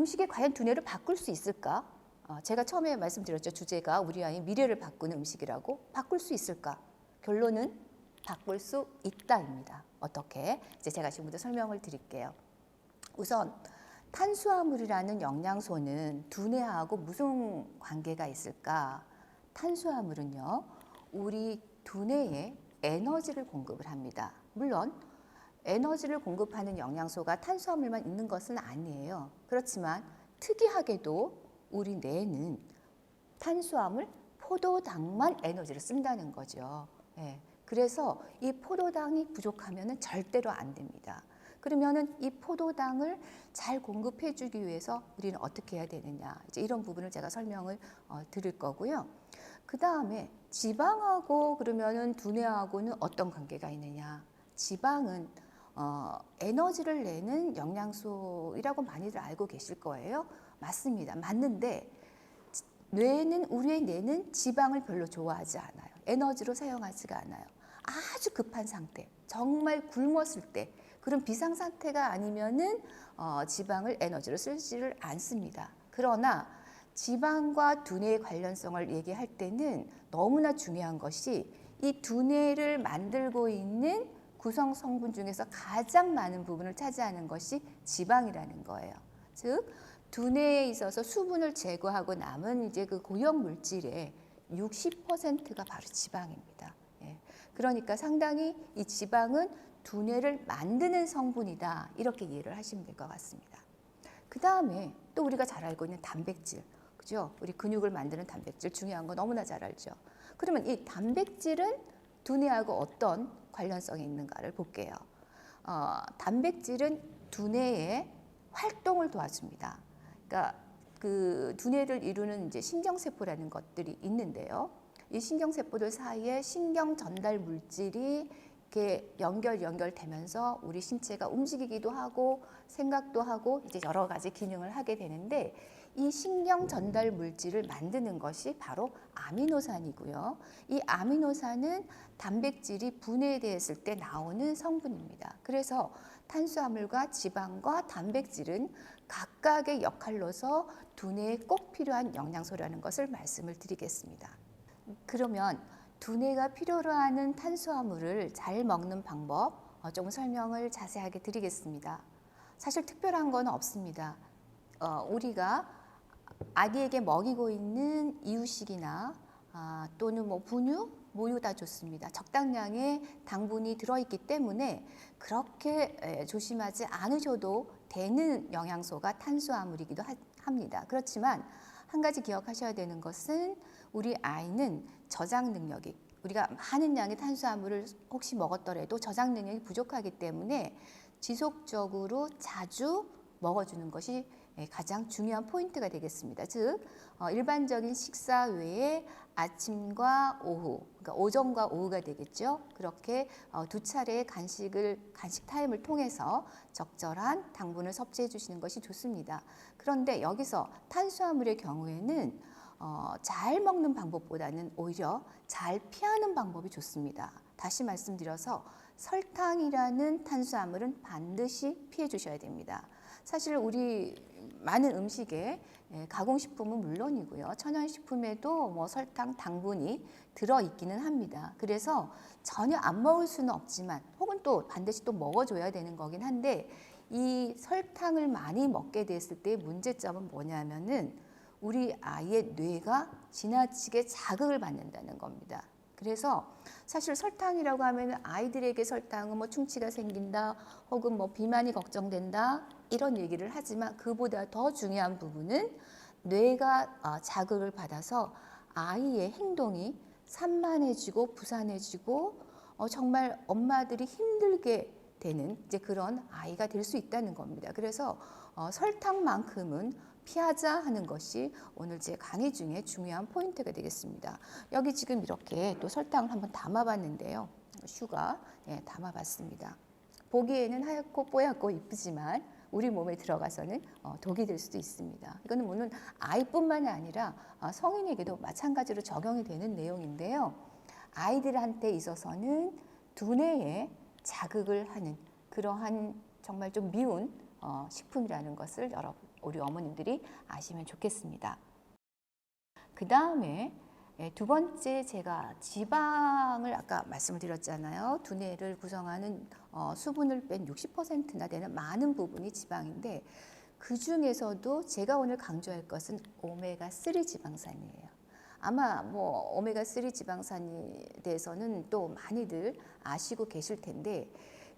음식이 과연 두뇌를 바꿀 수 있을까? 제가 처음에 말씀드렸죠. 주제가 우리 아이 미래를 바꾸는 음식이라고. 바꿀 수 있을까? 결론은 바꿀 수 있다입니다. 어떻게? 이제 제가 지금부터 설명을 드릴게요. 우선 탄수화물이라는 영양소는 두뇌하고 무슨 관계가 있을까? 탄수화물은요, 우리 두뇌에 에너지를 공급을 합니다. 물론 에너지를 공급하는 영양소가 탄수화물만 있는 것은 아니에요. 그렇지만 특이하게도 우리 뇌는 탄수화물, 포도당만 에너지를 쓴다는 거죠. 예. 그래서 이 포도당이 부족하면 절대로 안 됩니다. 그러면은 이 포도당을 잘 공급해 주기 위해서 우리는 어떻게 해야 되느냐, 이제 이런 부분을 제가 설명을 드릴 거고요. 그 다음에 지방하고 그러면은 두뇌하고는 어떤 관계가 있느냐. 지방은 에너지를 내는 영양소이라고 많이들 알고 계실 거예요. 맞습니다. 맞는데 뇌는, 우리의 뇌는 지방을 별로 좋아하지 않아요. 에너지로 사용하지가 않아요. 아주 급한 상태, 정말 굶었을 때, 그런 비상 상태가 아니면은 지방을 에너지로 쓰지를 않습니다. 그러나 지방과 두뇌의 관련성을 얘기할 때는 너무나 중요한 것이 이 두뇌를 만들고 있는 구성 성분 중에서 가장 많은 부분을 차지하는 것이 지방이라는 거예요. 즉 두뇌에 있어서 수분을 제거하고 남은 이제 그 고형 물질의 60%가 바로 지방입니다. 예. 그러니까 상당히 이 지방은 두뇌를 만드는 성분이다, 이렇게 이해를 하시면 될 것 같습니다. 그 다음에 또 우리가 잘 알고 있는 단백질, 그죠? 우리 근육을 만드는 단백질 중요한 거 너무나 잘 알죠. 그러면 이 단백질은 두뇌하고 어떤 관련성이 있는가를 볼게요. 단백질은 두뇌의 활동을 도와줍니다. 그러니까 그 두뇌를 이루는 이제 신경세포라는 것들이 있는데요. 이 신경세포들 사이에 신경 전달 물질이 이렇게 연결되면서 우리 신체가 움직이기도 하고 생각도 하고 이제 여러 가지 기능을 하게 되는데, 이 신경 전달 물질을 만드는 것이 바로 아미노산이고요. 이 아미노산은 단백질이 분해되었을 때 나오는 성분입니다. 그래서 탄수화물과 지방과 단백질은 각각의 역할로서 두뇌에 꼭 필요한 영양소라는 것을 말씀을 드리겠습니다. 그러면 두뇌가 필요로 하는 탄수화물을 잘 먹는 방법 조금 설명을 자세하게 드리겠습니다. 사실 특별한 건 없습니다. 우리가 아기에게 먹이고 있는 이유식이나 또는 뭐 분유, 모유 다 좋습니다. 적당량의 당분이 들어있기 때문에 그렇게 조심하지 않으셔도 되는 영양소가 탄수화물이기도 합니다. 그렇지만 한 가지 기억하셔야 되는 것은 우리 아이는 저장 능력이, 우리가 많은 양의 탄수화물을 혹시 먹었더라도 저장 능력이 부족하기 때문에 지속적으로 자주 먹어주는 것이 가장 중요한 포인트가 되겠습니다. 즉 일반적인 식사 외에 아침과 오후, 그러니까 오전과 오후가 되겠죠. 그렇게 두 차례의 간식 타임을 통해서 적절한 당분을 섭취해 주시는 것이 좋습니다. 그런데 여기서 탄수화물의 경우에는 잘 먹는 방법보다는 오히려 잘 피하는 방법이 좋습니다. 다시 말씀드려서 설탕이라는 탄수화물은 반드시 피해 주셔야 됩니다. 사실 우리 많은 음식에 가공식품은 물론이고요, 천연식품에도 뭐 설탕, 당분이 들어있기는 합니다. 그래서 전혀 안 먹을 수는 없지만, 혹은 또 반드시 또 먹어줘야 되는 거긴 한데, 이 설탕을 많이 먹게 됐을 때의 문제점은 뭐냐면은 우리 아이의 뇌가 지나치게 자극을 받는다는 겁니다. 그래서 사실 설탕이라고 하면 아이들에게 설탕은 뭐 충치가 생긴다, 혹은 뭐 비만이 걱정된다, 이런 얘기를 하지만 그보다 더 중요한 부분은 뇌가 자극을 받아서 아이의 행동이 산만해지고 부산해지고 정말 엄마들이 힘들게 되는 이제 그런 아이가 될 수 있다는 겁니다. 그래서 설탕만큼은 피하자 하는 것이 오늘 제 강의 중에 중요한 포인트가 되겠습니다. 여기 지금 이렇게 또 설탕을 한번 담아봤는데요. 슈가 담아봤습니다. 보기에는 하얗고 뽀얗고 이쁘지만 우리 몸에 들어가서는 독이 될 수도 있습니다. 이거는 물론 아이뿐만이 아니라 성인에게도 마찬가지로 적용이 되는 내용인데요. 아이들한테 있어서는 두뇌에 자극을 하는 그러한 정말 좀 미운 식품이라는 것을 여러분 우리 어머님들이 아시면 좋겠습니다. 그 다음에 두 번째, 제가 지방을 아까 말씀을 드렸잖아요. 두뇌를 구성하는 수분을 뺀 60%나 되는 많은 부분이 지방인데, 그 중에서도 제가 오늘 강조할 것은 오메가3 지방산이에요. 아마 뭐 오메가3 지방산에 대해서는 또 많이들 아시고 계실 텐데,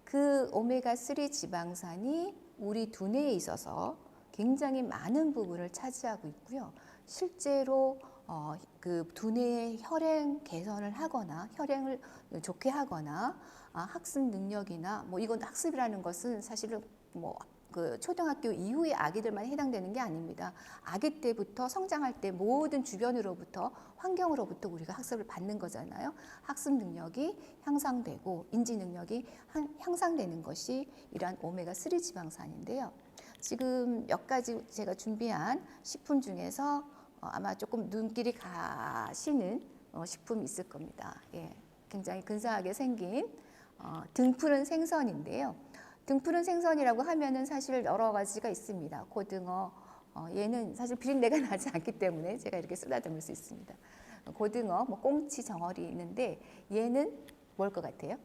그 오메가3 지방산이 우리 두뇌에 있어서 굉장히 많은 부분을 차지하고 있고요. 실제로 그 두뇌의 혈행 개선을 하거나 혈행을 좋게 하거나 학습 능력이나 뭐 이건 학습이라는 것은 사실은 뭐 그 초등학교 이후의 아기들만 해당되는 게 아닙니다. 아기 때부터 성장할 때 모든 주변으로부터 환경으로부터 우리가 학습을 받는 거잖아요. 학습 능력이 향상되고 인지 능력이 향상되는 것이 이러한 오메가3 지방산인데요. 지금 몇 가지 제가 준비한 식품 중에서 아마 조금 눈길이 가시는 식품이 있을 겁니다. 예, 굉장히 근사하게 생긴 등푸른 생선인데요. 등푸른 생선이라고 하면은 사실 여러 가지가 있습니다. 고등어, 얘는 사실 비린내가 나지 않기 때문에 제가 이렇게 쓰다듬을 수 있습니다. 고등어, 뭐 꽁치, 정어리 있는데 얘는 뭘 것 같아요?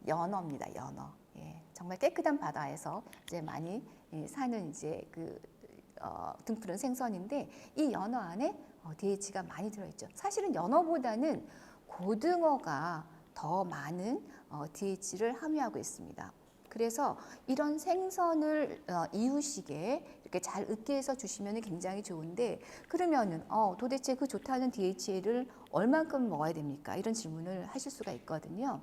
연어입니다. 연어. 예, 정말 깨끗한 바다에서 이제 많이 사는 이제 그 등푸른 생선인데, 이 연어 안에 DH가 많이 들어있죠. 사실은 연어보다는 고등어가 더 많은 DH를 함유하고 있습니다. 그래서 이런 생선을 이유식에 이렇게 잘 으깨서 주시면 굉장히 좋은데, 그러면은 도대체 그 좋다는 DHA를 얼만큼 먹어야 됩니까? 이런 질문을 하실 수가 있거든요.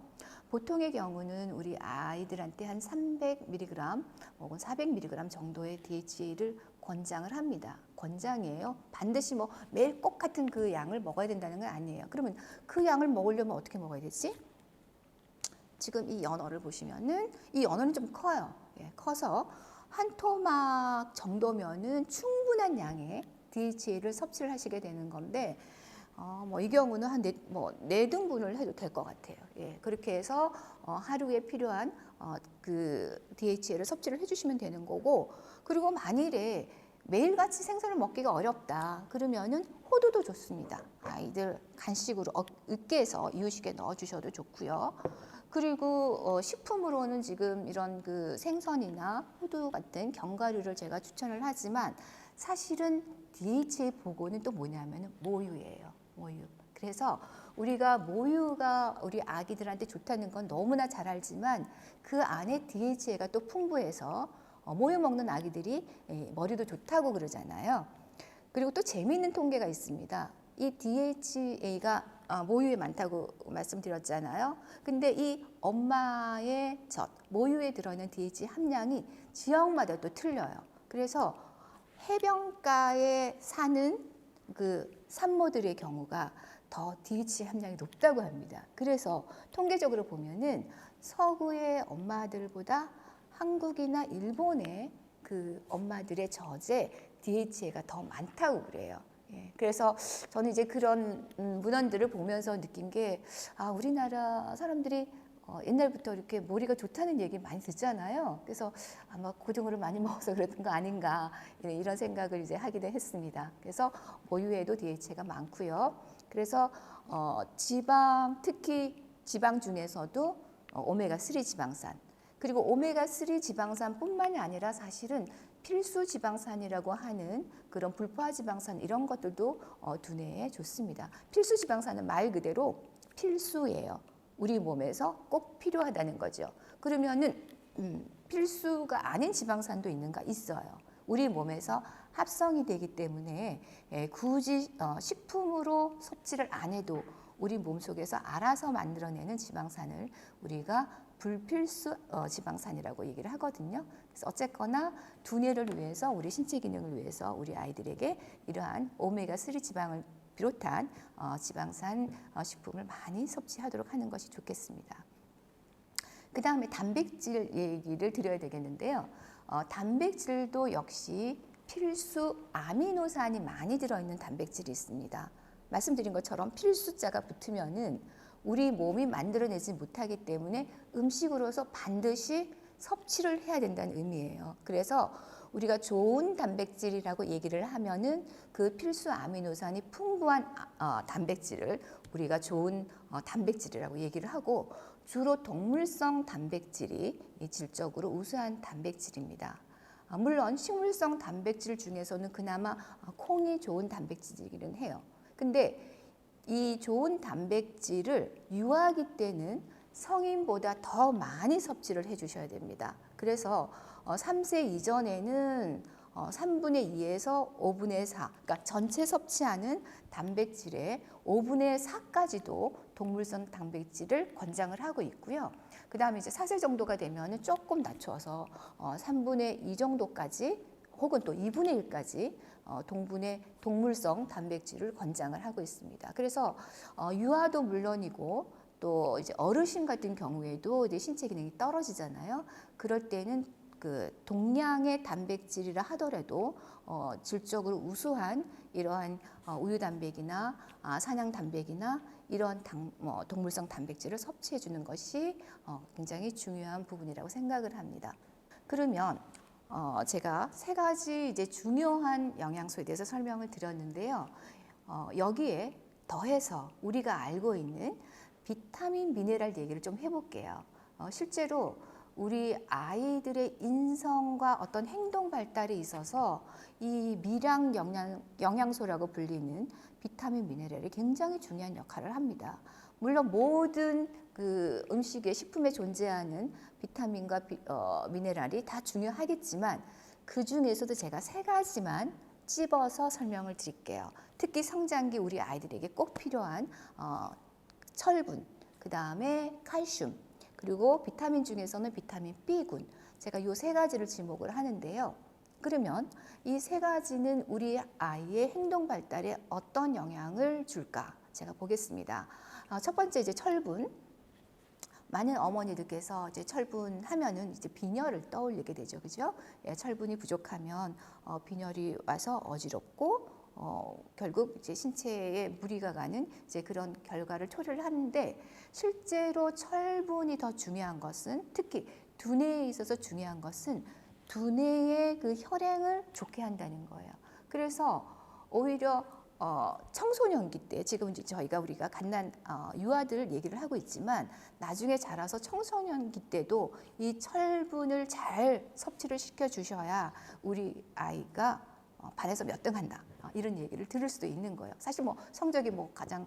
보통의 경우는 우리 아이들한테 한 300mg 혹은 400mg 정도의 DHA를 권장을 합니다. 권장이에요. 반드시 뭐 매일 꼭 같은 그 양을 먹어야 된다는 건 아니에요. 그러면 그 양을 먹으려면 어떻게 먹어야 되지? 지금 이 연어를 보시면은 이 연어는 좀 커요. 예, 커서 한 토막 정도면은 충분한 양의 DHA를 섭취를 하시게 되는 건데, 뭐 이 경우는 한 네 등분을 해도 될 것 같아요. 예, 그렇게 해서 하루에 필요한 그 DHA를 섭취를 해주시면 되는 거고, 그리고 만일에 매일같이 생선을 먹기가 어렵다 그러면은 호두도 좋습니다. 아이들 간식으로 으깨서 이유식에 넣어주셔도 좋고요. 그리고 식품으로는 지금 이런 그 생선이나 호두 같은 견과류를 제가 추천을 하지만, 사실은 DHA 보고는 또 뭐냐면 모유예요. 모유. 그래서 우리가 모유가 우리 아기들한테 좋다는 건 너무나 잘 알지만, 그 안에 DHA가 또 풍부해서 모유 먹는 아기들이 머리도 좋다고 그러잖아요. 그리고 또 재미있는 통계가 있습니다. 이 DHA가 모유에 많다고 말씀드렸잖아요. 근데 이 엄마의 젖, 모유에 들어있는 DHA 함량이 지역마다 또 틀려요. 그래서 해변가에 사는 그 산모들의 경우가 더 DHA 함량이 높다고 합니다. 그래서 통계적으로 보면은 서구의 엄마들보다 한국이나 일본의 그 엄마들의 젖에 DHA가 더 많다고 그래요. 예, 그래서 저는 이제 그런 문헌들을 보면서 느낀 게, 우리나라 사람들이 옛날부터 이렇게 머리가 좋다는 얘기 많이 듣잖아요. 그래서 아마 고등어를 많이 먹어서 그랬던 거 아닌가, 이런 생각을 이제 하기도 했습니다. 그래서 모유에도 DHA가 많고요. 그래서 지방, 특히 지방 중에서도 오메가3 지방산, 그리고 오메가3 지방산뿐만이 아니라 사실은 필수 지방산이라고 하는 그런 불포화 지방산, 이런 것들도 두뇌에 좋습니다. 필수 지방산은 말 그대로 필수예요. 우리 몸에서 꼭 필요하다는 거죠. 그러면은 필수가 아닌 지방산도 있는가? 있어요. 우리 몸에서 합성이 되기 때문에 굳이 식품으로 섭취를 안 해도 우리 몸속에서 알아서 만들어내는 지방산을 우리가 불필수 지방산이라고 얘기를 하거든요. 그래서 어쨌거나 두뇌를 위해서, 우리 신체 기능을 위해서 우리 아이들에게 이러한 오메가3 지방을 비롯한 지방산 식품을 많이 섭취하도록 하는 것이 좋겠습니다. 그 다음에 단백질 얘기를 드려야 되겠는데요. 단백질도 역시 필수 아미노산이 많이 들어있는 단백질이 있습니다. 말씀드린 것처럼 필수자가 붙으면은 우리 몸이 만들어내지 못하기 때문에 음식으로서 반드시 섭취를 해야 된다는 의미예요. 그래서 우리가 좋은 단백질이라고 얘기를 하면은 그 필수 아미노산이 풍부한 단백질을 우리가 좋은 단백질이라고 얘기를 하고, 주로 동물성 단백질이 질적으로 우수한 단백질입니다. 물론 식물성 단백질 중에서는 그나마 콩이 좋은 단백질이기는 해요. 근데 이 좋은 단백질을 유아기 때는 성인보다 더 많이 섭취를 해주셔야 됩니다. 그래서 3세 이전에는 3분의 2에서 5분의 4, 그러니까 전체 섭취하는 단백질의 5분의 4까지도 동물성 단백질을 권장을 하고 있고요. 그 다음에 이제 4세 정도가 되면 조금 낮춰서 3분의 2 정도까지 혹은 또 2분의 1까지 동물성 단백질을 권장을 하고 있습니다. 그래서 유아도 물론이고 또 이제 어르신 같은 경우에도 이제 신체 기능이 떨어지잖아요. 그럴 때는 그 동량의 단백질이라 하더라도 질적으로 우수한 이러한 우유 단백이나 사냥 단백이나 이런 동물성 단백질을 섭취해 주는 것이 굉장히 중요한 부분이라고 생각을 합니다. 그러면 제가 세 가지 이제 중요한 영양소에 대해서 설명을 드렸는데요. 여기에 더해서 우리가 알고 있는 비타민, 미네랄 얘기를 좀 해볼게요. 실제로 우리 아이들의 인성과 어떤 행동 발달에 있어서 이 미량 영양소라고 불리는 비타민, 미네랄이 굉장히 중요한 역할을 합니다. 물론 모든 그 음식에, 식품에 존재하는 비타민과 미네랄이 다 중요하겠지만 그 중에서도 제가 세 가지만 찝어서 설명을 드릴게요. 특히 성장기 우리 아이들에게 꼭 필요한 철분, 그 다음에 칼슘, 그리고 비타민 중에서는 비타민 B군, 제가 이 세 가지를 지목을 하는데요. 그러면 이 세 가지는 우리 아이의 행동 발달에 어떤 영향을 줄까? 제가 보겠습니다. 첫 번째 이제 철분. 많은 어머니들께서 이제 철분 하면은 이제 빈혈을 떠올리게 되죠, 그죠? 예, 철분이 부족하면 빈혈이 와서 어지럽고 결국 이제 신체에 무리가 가는 이제 그런 결과를 초래를 하는데, 실제로 철분이 더 중요한 것은, 특히 두뇌에 있어서 중요한 것은 두뇌의 그 혈행을 좋게 한다는 거예요. 그래서 오히려 청소년기 때, 지금 이제 우리가 갓난 유아들 얘기를 하고 있지만 나중에 자라서 청소년기 때도 이 철분을 잘 섭취를 시켜 주셔야 우리 아이가 반에서 몇 등 한다, 이런 얘기를 들을 수도 있는 거예요. 사실 뭐 성적이 뭐 가장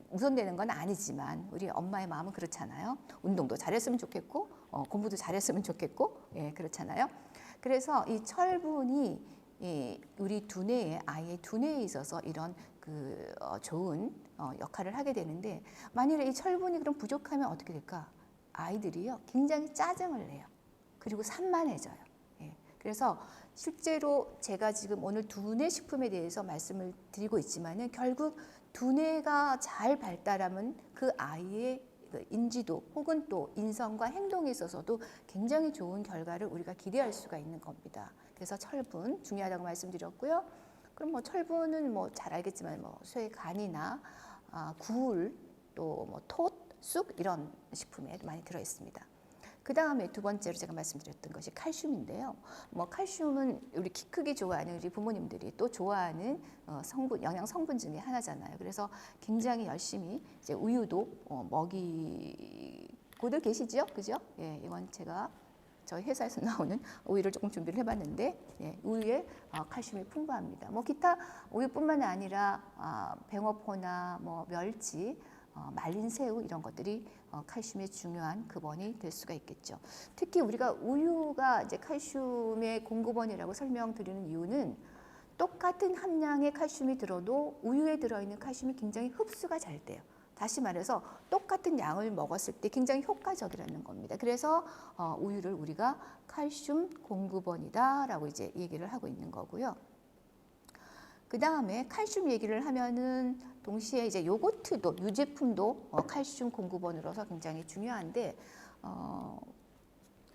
우선되는 건 아니지만 우리 엄마의 마음은 그렇잖아요. 운동도 잘했으면 좋겠고 공부도 잘했으면 좋겠고, 예, 그렇잖아요. 그래서 이 철분이 우리 두뇌에, 아이의 두뇌에 있어서 이런 그 좋은 역할을 하게 되는데, 만일에 이 철분이 그럼 부족하면 어떻게 될까? 아이들이요 굉장히 짜증을 내요. 그리고 산만해져요. 예. 그래서 실제로 제가 지금 오늘 두뇌 식품에 대해서 말씀을 드리고 있지만은 결국 두뇌가 잘 발달하면 그 아이의 인지도 혹은 또 인성과 행동에 있어서도 굉장히 좋은 결과를 우리가 기대할 수가 있는 겁니다. 그래서 철분 중요하다고 말씀드렸고요. 그럼 뭐 철분은 뭐 잘 알겠지만 뭐 쇠 간이나 굴, 또 뭐 톳, 쑥 이런 식품에 많이 들어 있습니다. 그 다음에 두 번째로 제가 말씀드렸던 것이 칼슘인데요. 뭐 칼슘은 우리 키 크기 좋아하는 우리 부모님들이 또 좋아하는 성분, 영양 성분 중에 하나잖아요. 그래서 굉장히 열심히 이제 우유도 먹이고들 계시죠, 그죠? 예, 이건 제가 저희 회사에서 나오는 우유를 조금 준비를 해봤는데, 예, 우유에 칼슘이 풍부합니다. 뭐 기타 우유뿐만 아니라 뱅어포나 뭐 멸치, 말린 새우 이런 것들이 칼슘의 중요한 근원이 될 수가 있겠죠. 특히 우리가 우유가 이제 칼슘의 공급원이라고 설명드리는 이유는 똑같은 함량의 칼슘이 들어도 우유에 들어있는 칼슘이 굉장히 흡수가 잘 돼요. 다시 말해서 똑같은 양을 먹었을 때 굉장히 효과적이라는 겁니다. 그래서 우유를 우리가 칼슘 공급원이다라고 이제 얘기를 하고 있는 거고요. 그 다음에 칼슘 얘기를 하면은 동시에 이제 요거트도, 유제품도 칼슘 공급원으로서 굉장히 중요한데,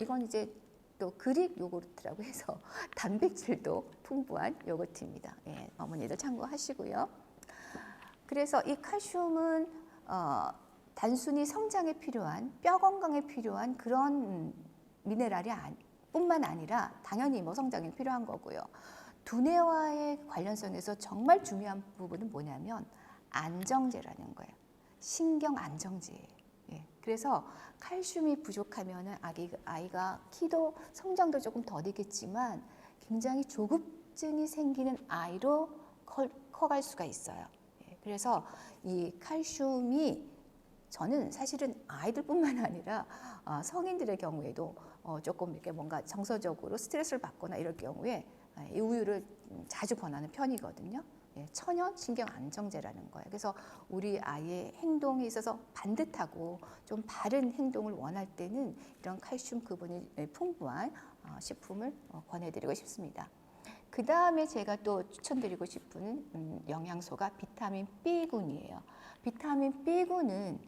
이건 이제 또 그릭 요거트라고 해서 단백질도 풍부한 요거트입니다. 예, 어머니들 참고하시고요. 그래서 이 칼슘은 단순히 성장에 필요한, 뼈 건강에 필요한 그런 미네랄이 뿐만 아니라 당연히 뭐 성장이 필요한 거고요. 두뇌와의 관련성에서 정말 중요한 부분은 뭐냐면 안정제라는 거예요. 신경 안정제예요. 예. 그래서 칼슘이 부족하면은 아이가 키도 성장도 조금 더디겠지만 굉장히 조급증이 생기는 아이로 커갈 수가 있어요. 예. 그래서 이 칼슘이 저는 사실은 아이들뿐만 아니라 성인들의 경우에도 조금 이렇게 뭔가 정서적으로 스트레스를 받거나 이럴 경우에 이 우유를 자주 권하는 편이거든요. 예, 천연 신경 안정제라는 거예요. 그래서 우리 아이의 행동에 있어서 반듯하고 좀 바른 행동을 원할 때는 이런 칼슘 구분이 풍부한 식품을 권해드리고 싶습니다. 그 다음에 제가 또 추천드리고 싶은 영양소가 비타민 B군이에요. 비타민 B군은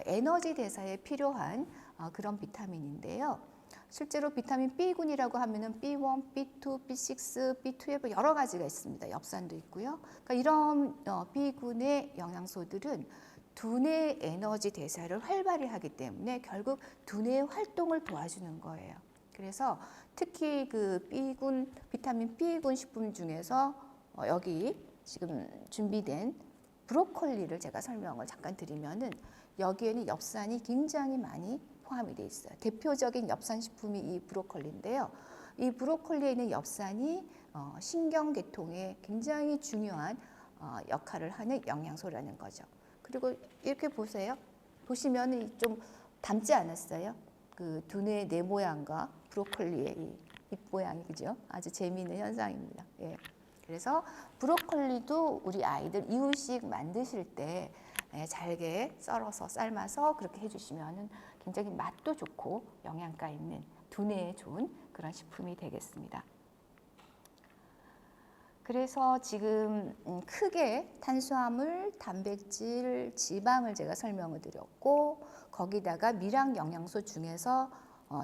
에너지 대사에 필요한 그런 비타민인데요. 실제로 비타민 B군이라고 하면은 B1, B2, B6, B12 여러 가지가 있습니다. 엽산도 있고요. 그러니까 이런 B군의 영양소들은 두뇌 에너지 대사를 활발히 하기 때문에 결국 두뇌의 활동을 도와주는 거예요. 그래서 특히 그 B군, 비타민 B군 식품 중에서 여기 지금 준비된 브로콜리를 제가 설명을 잠깐 드리면은 여기에는 엽산이 굉장히 많이 포함이 되어 있어요. 대표적인 엽산 식품이 이 브로콜리인데요. 이 브로콜리에 있는 엽산이 신경계통에 굉장히 중요한 역할을 하는 영양소라는 거죠. 그리고 이렇게 보세요. 보시면 좀 닮지 않았어요? 그 두뇌 내 모양과 브로콜리의 이 잎 모양이 그죠? 아주 재미있는 현상입니다. 예. 그래서 브로콜리도 우리 아이들 이유식 만드실 때 잘게 썰어서 삶아서 그렇게 해주시면 굉장히 맛도 좋고 영양가 있는 두뇌에 좋은 그런 식품이 되겠습니다. 그래서 지금 크게 탄수화물, 단백질, 지방을 제가 설명을 드렸고 거기다가 미량 영양소 중에서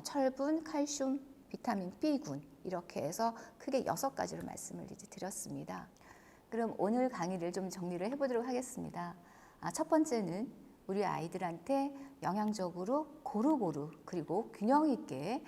철분, 칼슘, 비타민 B군 이렇게 해서 크게 6가지를 말씀을 이제 드렸습니다. 그럼 오늘 강의를 좀 정리를 해보도록 하겠습니다. 첫 번째는 우리 아이들한테 영양적으로 고루고루 그리고 균형 있게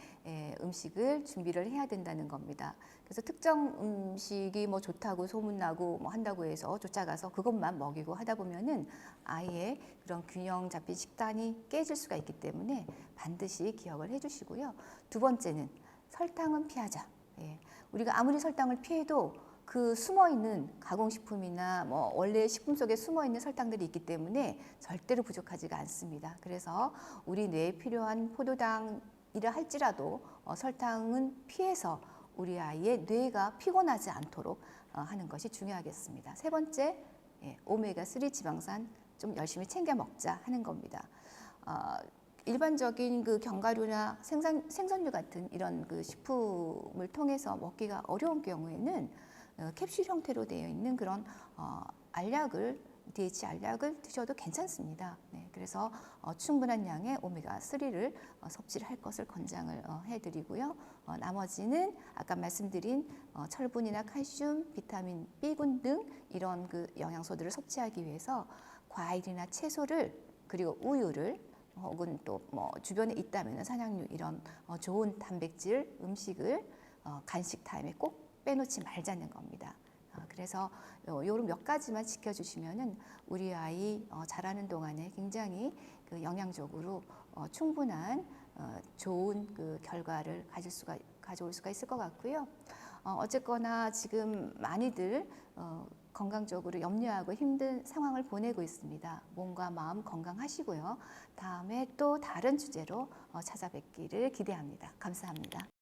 음식을 준비를 해야 된다는 겁니다. 그래서 특정 음식이 뭐 좋다고 소문나고 뭐 한다고 해서 쫓아가서 그것만 먹이고 하다 보면은 아이의 그런 균형 잡힌 식단이 깨질 수가 있기 때문에 반드시 기억을 해주시고요. 두 번째는 설탕은 피하자. 예. 우리가 아무리 설탕을 피해도 그 숨어있는 가공식품이나 뭐 원래 식품 속에 숨어있는 설탕들이 있기 때문에 절대로 부족하지가 않습니다. 그래서 우리 뇌에 필요한 포도당이라 할지라도 설탕은 피해서 우리 아이의 뇌가 피곤하지 않도록 하는 것이 중요하겠습니다. 세 번째, 오메가3 지방산 좀 열심히 챙겨 먹자 하는 겁니다. 일반적인 그 견과류나 생선류 같은 이런 그 식품을 통해서 먹기가 어려운 경우에는 캡슐 형태로 되어 있는 그런 알약을 DH 알약을 드셔도 괜찮습니다. 네, 그래서 충분한 양의 오메가3를 섭취를 할 것을 권장을 해드리고요. 나머지는 아까 말씀드린 철분이나 칼슘, 비타민 B군 등 이런 그 영양소들을 섭취하기 위해서 과일이나 채소를 그리고 우유를 혹은 또 뭐 주변에 있다면 산양류 이런 좋은 단백질 음식을 간식 타임에 꼭 빼놓지 말자는 겁니다. 그래서 요런 몇 가지만 지켜주시면은 우리 아이 자라는 동안에 굉장히 그 영양적으로 충분한 좋은 그 결과를 가져올 수가 있을 것 같고요. 어쨌거나 지금 많이들 건강적으로 염려하고 힘든 상황을 보내고 있습니다. 몸과 마음 건강하시고요. 다음에 또 다른 주제로 찾아뵙기를 기대합니다. 감사합니다.